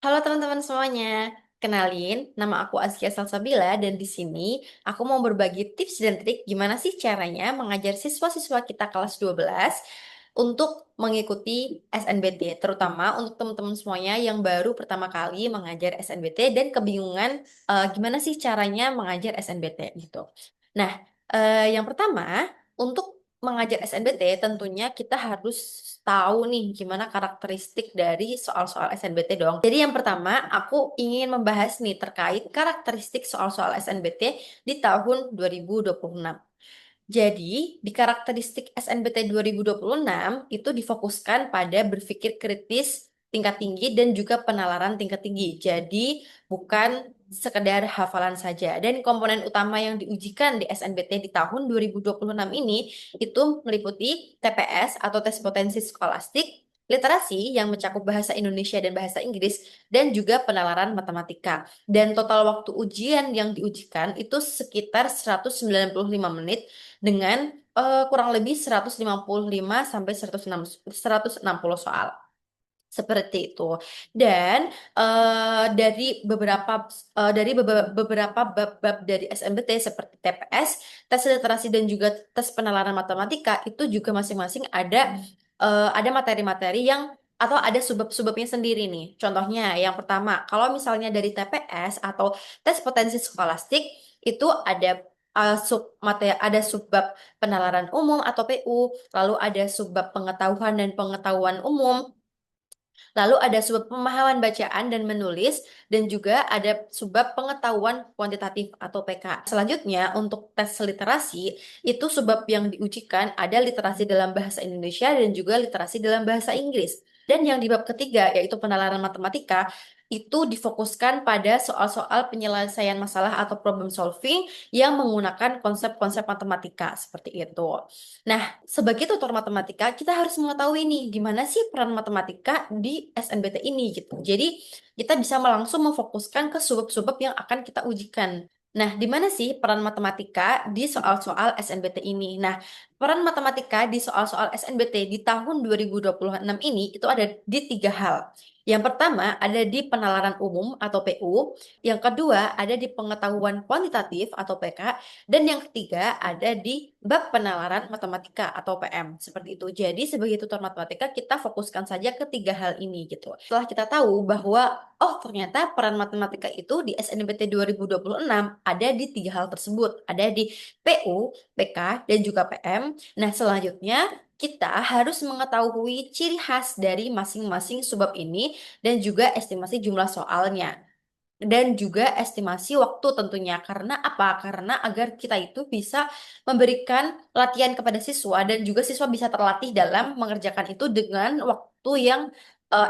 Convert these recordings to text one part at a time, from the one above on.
Halo teman-teman semuanya, kenalin nama aku Askia Salsabila dan di sini aku mau berbagi tips dan trik gimana sih caranya mengajar siswa-siswa kita kelas 12 untuk mengikuti SNBT, terutama untuk teman-teman semuanya yang baru pertama kali mengajar SNBT dan kebingungan gimana sih caranya mengajar SNBT gitu. Nah, yang pertama untuk mengajar SNBT tentunya kita harus tahu nih gimana karakteristik dari soal-soal SNBT dong. Jadi yang pertama aku ingin membahas nih terkait karakteristik soal-soal SNBT di tahun 2026. Jadi, di karakteristik SNBT 2026 itu difokuskan pada berpikir kritis tingkat tinggi dan juga penalaran tingkat tinggi. Jadi, bukan sekedar hafalan saja. Dan komponen utama yang diujikan di SNBT di tahun 2026 ini itu meliputi TPS atau tes potensi skolastik, literasi yang mencakup bahasa Indonesia dan bahasa Inggris, dan juga penalaran matematika. Dan total waktu ujian yang diujikan itu sekitar 195 menit dengan kurang lebih 155 sampai 160 soal. Seperti itu. Dan dari beberapa bab-bab dari SNBT seperti TPS, tes literasi dan juga tes penalaran matematika itu juga masing-masing ada materi-materi yang atau ada subbab-subbabnya sendiri nih. Contohnya yang pertama, kalau misalnya dari TPS atau tes potensi skolastik itu ada subbab penalaran umum atau PU, lalu ada subbab pengetahuan dan pengetahuan umum. Lalu ada subbab pemahaman bacaan dan menulis, dan juga ada subbab pengetahuan kuantitatif atau PK. Selanjutnya, untuk tes literasi, itu subbab yang diujikan ada literasi dalam bahasa Indonesia dan juga literasi dalam bahasa Inggris. Dan yang di bab ketiga, yaitu penalaran matematika, itu difokuskan pada soal-soal penyelesaian masalah atau problem solving yang menggunakan konsep-konsep matematika seperti itu. Nah, sebagai tutor matematika, kita harus mengetahui nih gimana sih peran matematika di SNBT ini gitu. Jadi, kita bisa langsung memfokuskan ke subbab-subbab yang akan kita ujikan. Nah, di mana sih peran matematika di soal-soal SNBT ini? Nah, peran matematika di soal-soal SNBT di tahun 2026 ini itu ada di tiga hal. Yang pertama ada di penalaran umum atau PU, yang kedua ada di pengetahuan kuantitatif atau PK, dan yang ketiga ada di bab penalaran matematika atau PM seperti itu. Jadi sebagai tutor matematika kita fokuskan saja ke tiga hal ini gitu. Setelah kita tahu bahwa oh ternyata peran matematika itu di SNBT 2026 ada di tiga hal tersebut. Ada di PU, PK, dan juga PM. Nah selanjutnya kita harus mengetahui ciri khas dari masing-masing subbab ini dan juga estimasi jumlah soalnya dan juga estimasi waktu tentunya. Karena apa? Karena agar kita itu bisa memberikan latihan kepada siswa dan juga siswa bisa terlatih dalam mengerjakan itu dengan waktu yang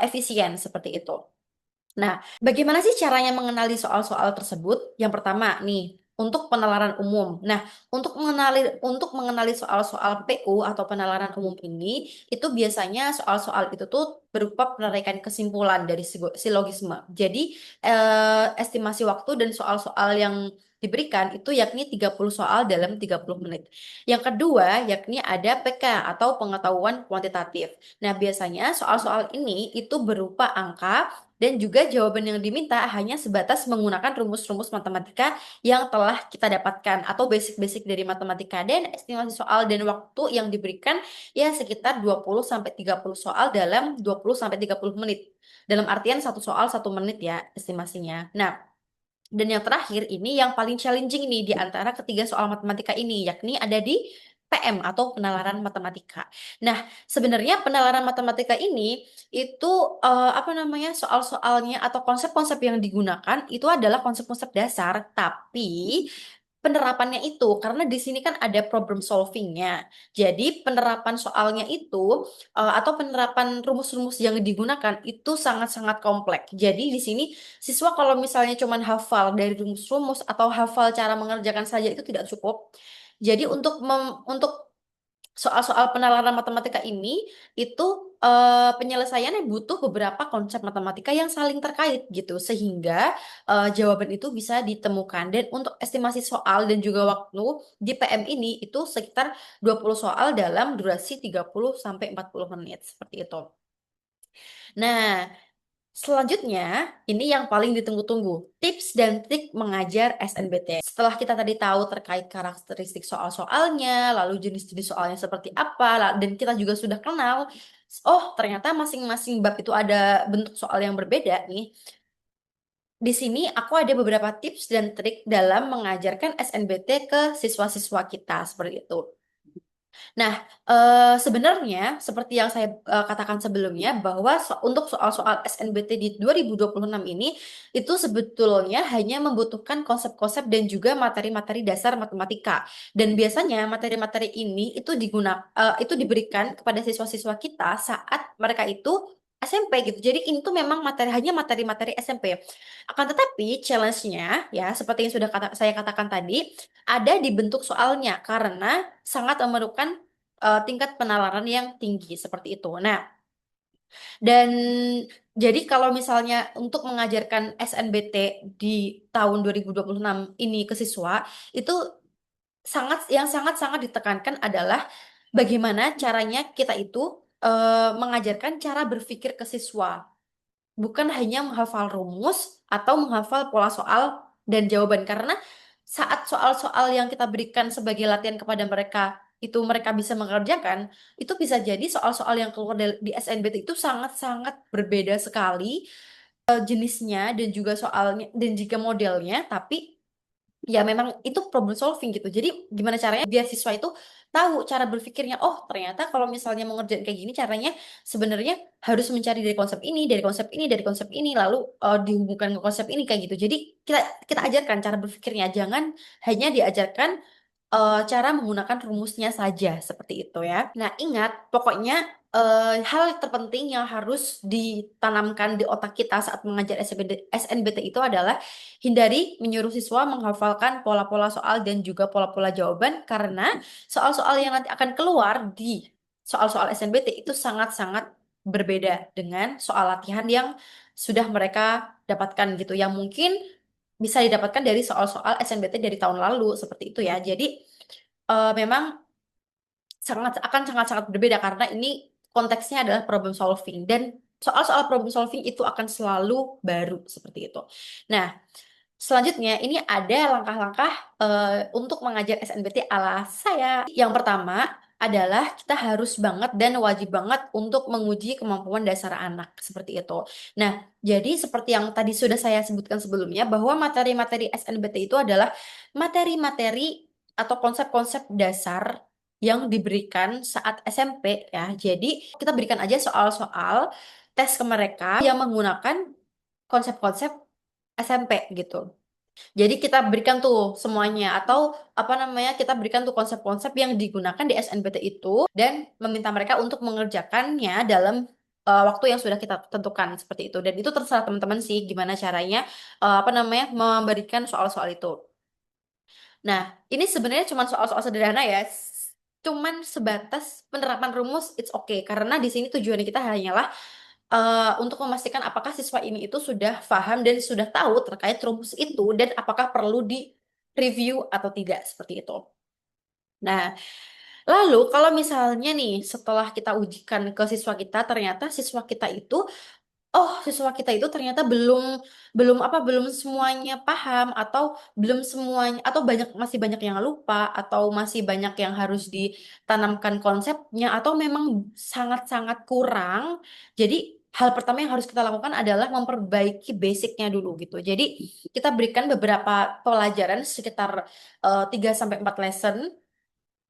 efisien seperti itu. Nah, bagaimana sih caranya mengenali soal-soal tersebut? Yang pertama nih, untuk penalaran umum. Nah, untuk mengenali soal-soal PU atau penalaran umum ini, itu biasanya soal-soal itu tuh berupa penarikan kesimpulan dari silogisme. Jadi, estimasi waktu dan soal-soal yang diberikan itu yakni 30 soal dalam 30 menit. Yang kedua, yakni ada PK atau pengetahuan kuantitatif. Nah, biasanya soal-soal ini itu berupa angka dan juga jawaban yang diminta hanya sebatas menggunakan rumus-rumus matematika yang telah kita dapatkan atau basic-basic dari matematika, dan estimasi soal dan waktu yang diberikan ya sekitar 20 sampai 30 soal dalam 20 sampai 30 menit. Dalam artian satu soal 1 menit ya estimasinya. Nah, dan yang terakhir ini yang paling challenging nih di antara ketiga soal matematika ini, yakni ada di PM atau penalaran matematika. Nah, sebenarnya penalaran matematika ini itu apa namanya soal-soalnya atau konsep-konsep yang digunakan itu adalah konsep-konsep dasar, tapi penerapannya itu karena di sini kan ada problem solvingnya. Jadi penerapan soalnya itu atau penerapan rumus-rumus yang digunakan itu sangat-sangat kompleks. Jadi di sini siswa kalau misalnya cuman hafal dari rumus-rumus atau hafal cara mengerjakan saja itu tidak cukup. Jadi untuk soal-soal penalaran matematika ini itu penyelesaiannya butuh beberapa konsep matematika yang saling terkait gitu sehingga jawaban itu bisa ditemukan. Dan untuk estimasi soal dan juga waktu di PM ini itu sekitar 20 soal dalam durasi 30 sampai 40 menit seperti itu. Nah, Selanjutnya, ini yang paling ditunggu-tunggu, tips dan trik mengajar SNBT. Setelah kita tadi tahu terkait karakteristik soal-soalnya, lalu jenis-jenis soalnya seperti apa, dan kita juga sudah kenal, oh ternyata masing-masing bab itu ada bentuk soal yang berbeda nih. Di sini aku ada beberapa tips dan trik dalam mengajarkan SNBT ke siswa-siswa kita seperti itu. Nah, sebenarnya seperti yang saya katakan sebelumnya bahwa untuk soal-soal SNBT di 2026 ini itu sebetulnya hanya membutuhkan konsep-konsep dan juga materi-materi dasar matematika. Dan biasanya materi-materi ini itu diberikan kepada siswa-siswa kita saat mereka itu SMP gitu. Jadi ini tuh memang hanya materi-materi SMP. Akan tetapi challenge-nya ya seperti yang sudah saya katakan tadi ada di bentuk soalnya karena sangat memerlukan tingkat penalaran yang tinggi seperti itu. Nah, dan jadi kalau misalnya untuk mengajarkan SNBT di tahun 2026 ini ke siswa, itu sangat-sangat ditekankan adalah bagaimana caranya kita itu mengajarkan cara berpikir ke siswa, bukan hanya menghafal rumus atau menghafal pola soal dan jawaban karena saat soal-soal yang kita berikan sebagai latihan kepada mereka itu mereka bisa mengerjakan itu bisa jadi soal-soal yang keluar di SNBT itu sangat-sangat berbeda sekali jenisnya dan juga soalnya dan juga modelnya tapi ya memang itu problem solving gitu. Jadi gimana caranya biar siswa itu tahu cara berpikirnya. Oh, ternyata kalau misalnya mau ngerjain kayak gini caranya sebenarnya harus mencari dari konsep ini, dari konsep ini, dari konsep ini lalu dihubungkan ke konsep ini kayak gitu. Jadi kita kita ajarkan cara berpikirnya. Jangan hanya diajarkan cara menggunakan rumusnya saja seperti itu ya. Nah, ingat pokoknya hal terpenting yang harus ditanamkan di otak kita saat mengajar SNBT itu adalah hindari menyuruh siswa menghafalkan pola-pola soal dan juga pola-pola jawaban karena soal-soal yang nanti akan keluar di soal-soal SNBT itu sangat-sangat berbeda dengan soal latihan yang sudah mereka dapatkan gitu yang mungkin bisa didapatkan dari soal-soal SNBT dari tahun lalu seperti itu ya. Jadi memang sangat-sangat berbeda karena ini konteksnya adalah problem solving dan soal-soal problem solving itu akan selalu baru seperti itu. Nah, selanjutnya ini ada langkah-langkah untuk mengajar SNBT ala saya. Yang pertama adalah kita harus banget dan wajib banget untuk menguji kemampuan dasar anak seperti itu. Nah, jadi seperti yang tadi sudah saya sebutkan sebelumnya bahwa materi-materi SNBT itu adalah materi-materi atau konsep-konsep dasar yang diberikan saat SMP ya. Jadi kita berikan aja soal-soal tes ke mereka yang menggunakan konsep-konsep SMP gitu. Jadi kita berikan tuh semuanya atau apa namanya kita berikan tuh konsep-konsep yang digunakan di SNBT itu dan meminta mereka untuk mengerjakannya dalam waktu yang sudah kita tentukan seperti itu. Dan itu terserah teman-teman sih gimana caranya apa namanya memberikan soal-soal itu. Nah, ini sebenarnya cuma soal-soal sederhana ya. Cuman sebatas penerapan rumus it's okay karena di sini tujuannya kita hanyalah untuk memastikan apakah siswa ini itu sudah paham dan sudah tahu terkait rumus itu dan apakah perlu di review atau tidak seperti itu. Nah, lalu kalau misalnya nih setelah kita ujikan ke siswa kita ternyata siswa kita itu oh siswa kita itu ternyata belum belum apa belum semuanya paham atau belum semuanya atau masih banyak yang lupa atau masih banyak yang harus ditanamkan konsepnya atau memang sangat-sangat kurang. Jadi hal pertama yang harus kita lakukan adalah memperbaiki basicnya dulu gitu. Jadi kita berikan beberapa pelajaran sekitar 3 sampai 4 lesson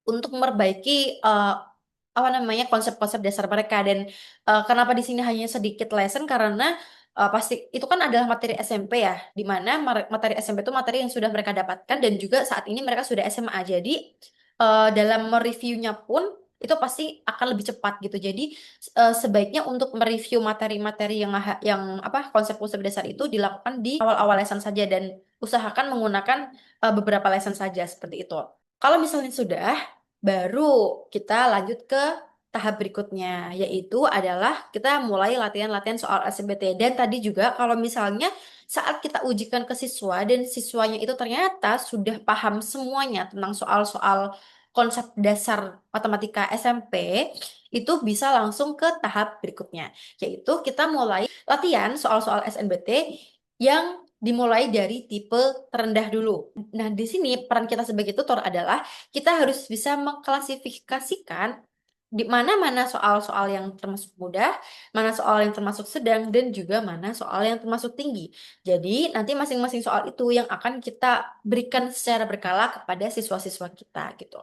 untuk memperbaiki apa namanya konsep-konsep dasar mereka dan kenapa di sini hanya sedikit lesson karena pasti itu kan adalah materi SMP ya di mana materi SMP itu materi yang sudah mereka dapatkan dan juga saat ini mereka sudah SMA jadi dalam mereviewnya pun itu pasti akan lebih cepat gitu jadi sebaiknya untuk mereview materi-materi yang apa konsep-konsep dasar itu dilakukan di awal-awal lesson saja dan usahakan menggunakan beberapa lesson saja seperti itu. Kalau misalnya sudah, baru kita lanjut ke tahap berikutnya, yaitu adalah kita mulai latihan-latihan soal SMPT. Dan tadi juga kalau misalnya saat kita ujikan ke siswa dan siswanya itu ternyata sudah paham semuanya tentang soal-soal konsep dasar matematika SMP, itu bisa langsung ke tahap berikutnya, yaitu kita mulai latihan soal-soal SNBT yang dimulai dari tipe terendah dulu. Nah, di sini peran kita sebagai tutor adalah kita harus bisa mengklasifikasikan di mana-mana soal-soal yang termasuk mudah, mana soal yang termasuk sedang, dan juga mana soal yang termasuk tinggi. Jadi, nanti masing-masing soal itu yang akan kita berikan secara berkala kepada siswa-siswa kita gitu.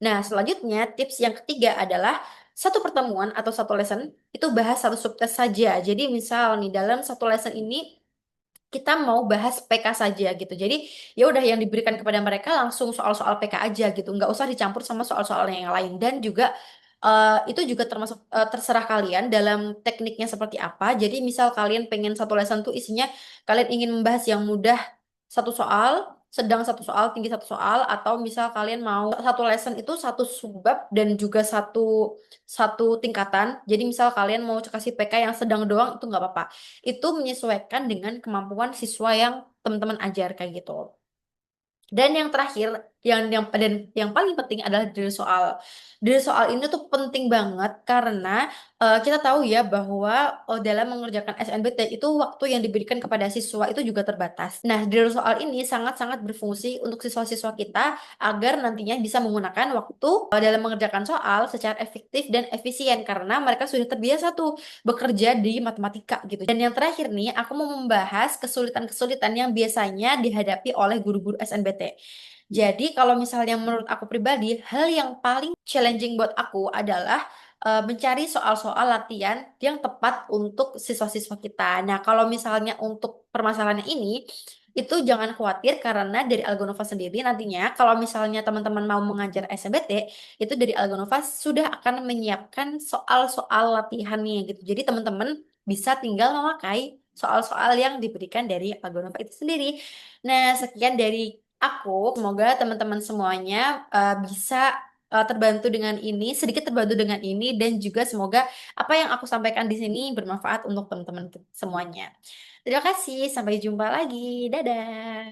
Nah, selanjutnya tips yang ketiga adalah satu pertemuan atau satu lesson itu bahas satu subtes saja. Jadi, misal nih dalam satu lesson ini kita mau bahas PK saja gitu. Jadi ya udah yang diberikan kepada mereka langsung soal-soal PK aja gitu. Nggak usah dicampur sama soal-soal yang lain. Dan juga itu juga termasuk terserah kalian dalam tekniknya seperti apa. Jadi misal kalian pengen satu lesson tuh isinya kalian ingin membahas yang mudah satu soal, sedang satu soal, tinggi satu soal, atau misal kalian mau satu lesson itu satu subbab dan juga satu satu tingkatan. Jadi misal kalian mau kasih PK yang sedang doang itu nggak apa-apa, itu menyesuaikan dengan kemampuan siswa yang teman-teman ajar kayak gitu. Dan yang terakhir, yang paling penting adalah drill soal. Drill soal ini tuh penting banget karena kita tahu ya bahwa dalam mengerjakan SNBT itu waktu yang diberikan kepada siswa itu juga terbatas. Nah, drill soal ini sangat-sangat berfungsi untuk siswa-siswa kita agar nantinya bisa menggunakan waktu dalam mengerjakan soal secara efektif dan efisien karena mereka sudah terbiasa tuh bekerja di matematika gitu. Dan yang terakhir nih, aku mau membahas kesulitan-kesulitan yang biasanya dihadapi oleh guru-guru SNBT. Jadi kalau misalnya menurut aku pribadi, hal yang paling challenging buat aku adalah mencari soal-soal latihan yang tepat untuk siswa-siswa kita. Nah, kalau misalnya untuk permasalahannya ini, itu jangan khawatir karena dari Algonova sendiri nantinya kalau misalnya teman-teman mau mengajar SNBT, itu dari Algonova sudah akan menyiapkan soal-soal latihannya gitu. Jadi teman-teman bisa tinggal memakai soal-soal yang diberikan dari Algonova itu sendiri. Nah, sekian dari aku. Semoga teman-teman semuanya bisa terbantu dengan ini, sedikit terbantu dengan ini, dan juga semoga apa yang aku sampaikan di sini bermanfaat untuk teman-teman semuanya. Terima kasih, sampai jumpa lagi. Dadah.